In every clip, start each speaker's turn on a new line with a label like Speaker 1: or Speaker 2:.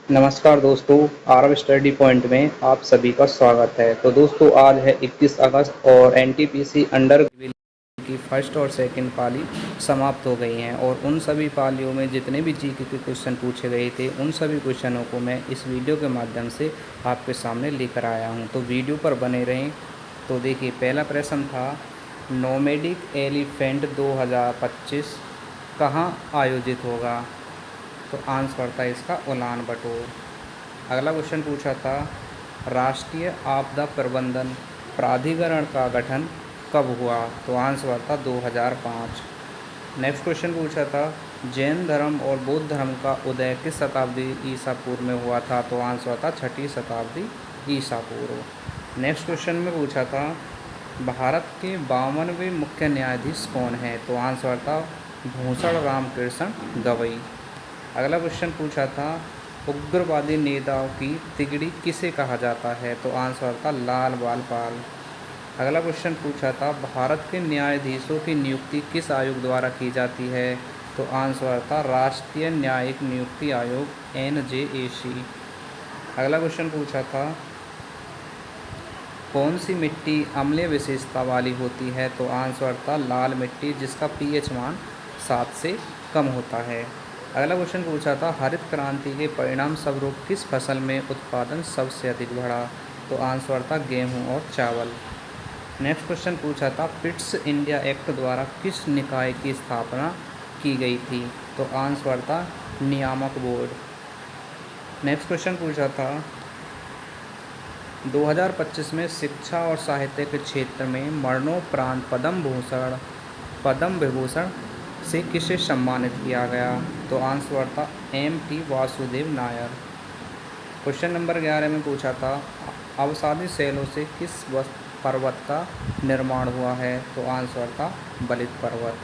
Speaker 1: नमस्कार दोस्तों, Aarav study point में आप सभी का स्वागत है। तो दोस्तों आज है 21 अगस्त और एनटीपीसी अंडर की फर्स्ट और सेकंड पाली समाप्त हो गई हैं और उन सभी पालियों में जितने भी जीके के क्वेश्चन पूछे गए थे उन सभी क्वेश्चनों को मैं इस वीडियो के माध्यम से आपके सामने लेकर आया हूं। तो वीडियो पर बने रहें। तो देखिए, पहला प्रश्न था नोमैडिक एलिफेंट 2025 कहाँ आयोजित होगा? तो आंसर था इसका उलान बटोर। अगला क्वेश्चन पूछा था राष्ट्रीय आपदा प्रबंधन प्राधिकरण का गठन कब हुआ? तो आंसर था 2005। नेक्स्ट क्वेश्चन पूछा था जैन धर्म और बौद्ध धर्म का उदय किस शताब्दी ईसा पूर्व में हुआ था? तो आंसर था 6ठी शताब्दी ईसा पूर्व। नेक्स्ट क्वेश्चन में पूछा था भारत के 52वें मुख्य न्यायाधीश कौन है? तो आंसर था भूषण रामकृष्ण गवई। अगला क्वेश्चन पूछा था उग्रवादी नेताओं की तिगड़ी किसे कहा जाता है? तो आंसर था लाल बाल पाल। अगला क्वेश्चन पूछा था भारत के न्यायाधीशों की नियुक्ति किस आयोग द्वारा की जाती है? तो आंसर था राष्ट्रीय न्यायिक नियुक्ति आयोग NJAC। अगला क्वेश्चन पूछा था कौन सी मिट्टी अम्लीय विशेषता वाली होती है? तो आंसर था लाल मिट्टी जिसका pH मान 7 से कम होता है। अगला क्वेश्चन पूछा था हरित क्रांति के परिणाम स्वरूप किस फसल में उत्पादन सबसे अधिक बढ़ा? तो आंसर था गेहूं और चावल। नेक्स्ट क्वेश्चन पूछा था पिट्स इंडिया एक्ट द्वारा किस निकाय की स्थापना की गई थी? तो आंसर था नियामक बोर्ड। नेक्स्ट क्वेश्चन पूछा था 2025 में शिक्षा और साहित्य के क्षेत्र में मरणोपरांत पद्म विभूषण से किसे सम्मानित किया गया? तो आंसर था MT Vasudev Nair. Question number 11 में पूछा था अवसादी शैलों से किस पर्वत का निर्माण हुआ है? तो आंसर था बलित पर्वत।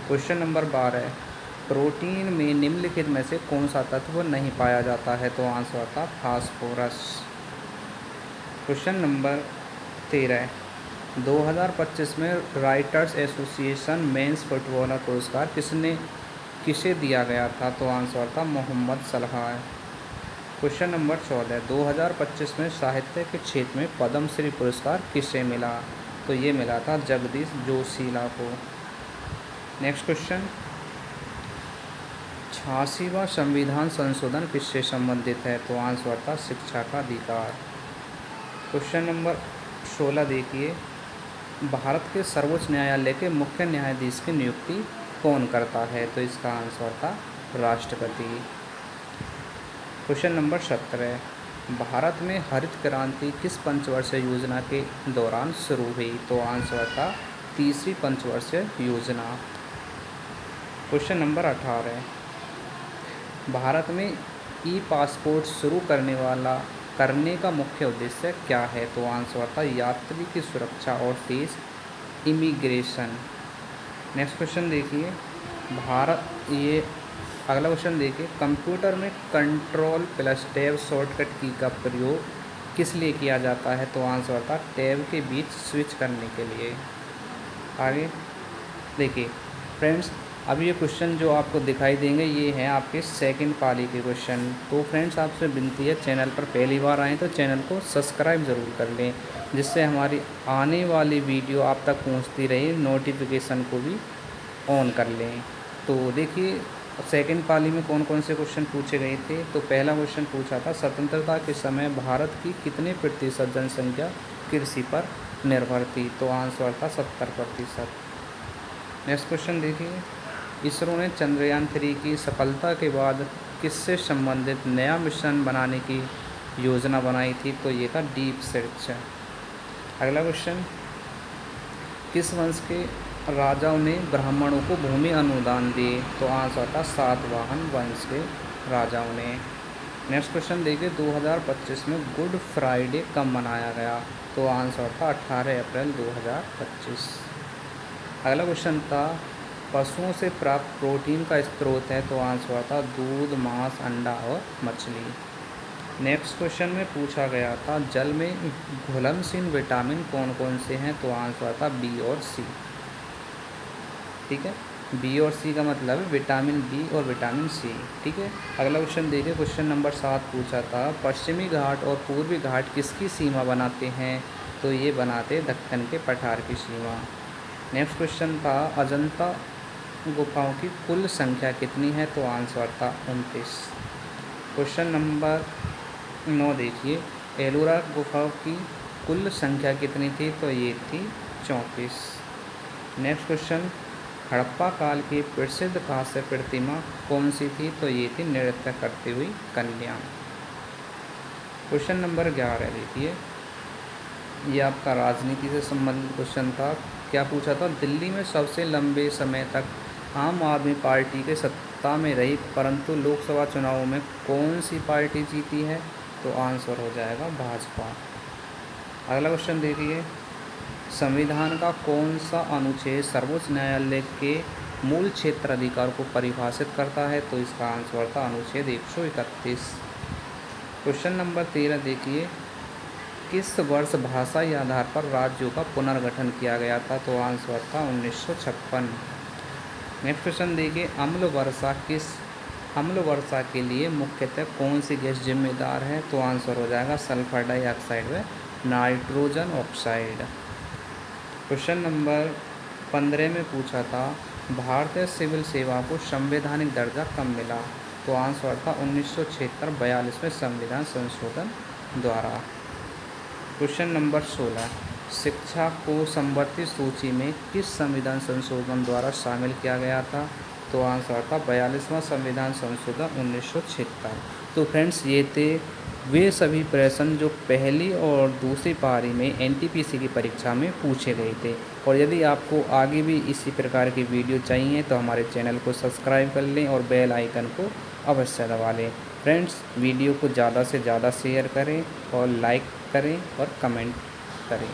Speaker 1: क्वेश्चन नंबर 12 प्रोटीन में निम्नलिखित में से कौन सा तत्व नहीं पाया जाता है? तो आंसर था फास्फोरस। क्वेश्चन नंबर 13 2025 में राइटर्स एसोसिएशन मेंस फुटबॉलर पुरस्कार किसे दिया गया था? तो आंसर था मोहम्मद सलाह। क्वेश्चन नंबर 14 2025 में साहित्य के क्षेत्र में पद्मश्री पुरस्कार किसे मिला? तो ये मिला था जगदीश जोशीला को। नेक्स्ट क्वेश्चन 86वां संविधान संशोधन किससे संबंधित है? तो आंसर था शिक्षा का अधिकार। क्वेश्चन नंबर 16 देखिए भारत के सर्वोच्च न्यायालय के मुख्य न्यायाधीश की नियुक्ति कौन करता है? तो इसका आंसर था राष्ट्रपति। क्वेश्चन नंबर 17 भारत में हरित क्रांति किस पंचवर्षीय योजना के दौरान शुरू हुई? तो आंसर था तीसरी पंचवर्षीय योजना। क्वेश्चन नंबर 18 भारत में ई-पासपोर्ट शुरू करने का मुख्य उद्देश्य क्या है? तो आंसर था यात्री की सुरक्षा और तेज इमिग्रेशन। नेक्स्ट क्वेश्चन देखिए अगला क्वेश्चन देखिए कंप्यूटर में कंट्रोल प्लस टैब शॉर्टकट की का प्रयोग किस लिए किया जाता है? तो आंसर था टैब के बीच स्विच करने के लिए। आगे देखिए फ्रेंड्स, अब ये क्वेश्चन जो आपको दिखाई देंगे ये हैं आपके सेकंड पाली के क्वेश्चन। तो फ्रेंड्स आपसे विनती है चैनल पर पहली बार आएँ तो चैनल को सब्सक्राइब ज़रूर कर लें जिससे हमारी आने वाली वीडियो आप तक पहुंचती रहे, नोटिफिकेशन को भी ऑन कर लें। तो देखिए सेकंड पाली में कौन कौन से क्वेश्चन पूछे गए थे। तो पहला क्वेश्चन पूछा था स्वतंत्रता के समय भारत की कितने प्रतिशत जनसंख्या कृषि पर निर्भर थी? तो आंसर था 70%। नेक्स्ट क्वेश्चन देखिए इसरो ने चंद्रयान 3 की सफलता के बाद किससे संबंधित नया मिशन बनाने की योजना बनाई थी? तो ये था डीप सर्च। अगला क्वेश्चन किस वंश के राजाओं ने ब्राह्मणों को भूमि अनुदान दिए? तो आंसर था सातवाहन वंश के राजाओं ने। नेक्स्ट क्वेश्चन देखिए 2025 में गुड फ्राइडे कब मनाया गया? तो आंसर था 18 अप्रैल 2025। अगला क्वेश्चन था पशुओं से प्राप्त प्रोटीन का स्रोत है? तो आंसर था दूध, मांस, अंडा और मछली। नेक्स्ट क्वेश्चन में पूछा गया था जल में घुलनशील विटामिन कौन कौन से हैं? तो आंसर था B और C। ठीक है। बी और सी का मतलब है विटामिन बी और विटामिन सी। ठीक है, अगला क्वेश्चन देखिए, क्वेश्चन नंबर 7 पूछा था, पश्चिमी घाट और पूर्वी घाट किसकी सीमा बनाते हैं? तो ये बनाते दक्कन के पठार की सीमा। नेक्स्ट क्वेश्चन था, अजंता गुफाओं की कुल संख्या कितनी है? तो आंसर था 29। क्वेश्चन नंबर 9 देखिए, एलोरा गुफाओं की कुल संख्या कितनी थी? तो ये थी 34। नेक्स्ट क्वेश्चन, हड़प्पा काल की प्रसिद्ध कांस्य प्रतिमा कौन सी थी? तो ये थी नृत्य करती हुई कन्या। क्वेश्चन नंबर 11 देखिए, ये आपका राजनीति से संबंधित क्वेश्चन था। क्या पूछा था, दिल्ली में सबसे लंबे समय तक आम आदमी पार्टी के सत्ता में रही, परंतु लोकसभा चुनावों में कौन सी पार्टी जीती है? तो आंसर हो जाएगा भाजपा। अगला क्वेश्चन देखिए, संविधान का कौन सा अनुच्छेद सर्वोच्च न्यायालय के मूल क्षेत्राधिकार को परिभाषित करता है? तो इसका आंसर था अनुच्छेद 131। क्वेश्चन नंबर 13 देखिए, किस वर्ष भाषाई आधार पर राज्यों का पुनर्गठन किया गया था? तो आंसर था 1956। नेक्स्ट क्वेश्चन देखिए, अम्ल वर्षा के लिए मुख्यतः कौन सी गैस जिम्मेदार है? तो आंसर हो जाएगा सल्फर डाइऑक्साइड व नाइट्रोजन ऑक्साइड। क्वेश्चन नंबर 15 में पूछा था, भारतीय सिविल सेवा को संवैधानिक दर्जा कब मिला? तो आंसर था 1976-42 में संविधान संशोधन द्वारा। क्वेश्चन नंबर 16, शिक्षा को समवर्ती सूची में किस संविधान संशोधन द्वारा शामिल किया गया था? तो आंसर था 42वां संविधान संशोधन 1976। तो फ्रेंड्स, ये थे वे सभी प्रश्न जो पहली और दूसरी पारी में एनटीपीसी की परीक्षा में पूछे गए थे। और यदि आपको आगे भी इसी प्रकार की वीडियो चाहिए तो हमारे चैनल को सब्सक्राइब कर लें और बेल आइकन को अवश्य दबा लें। फ्रेंड्स, वीडियो को ज़्यादा से ज़्यादा शेयर करें और लाइक करें और कमेंट करें।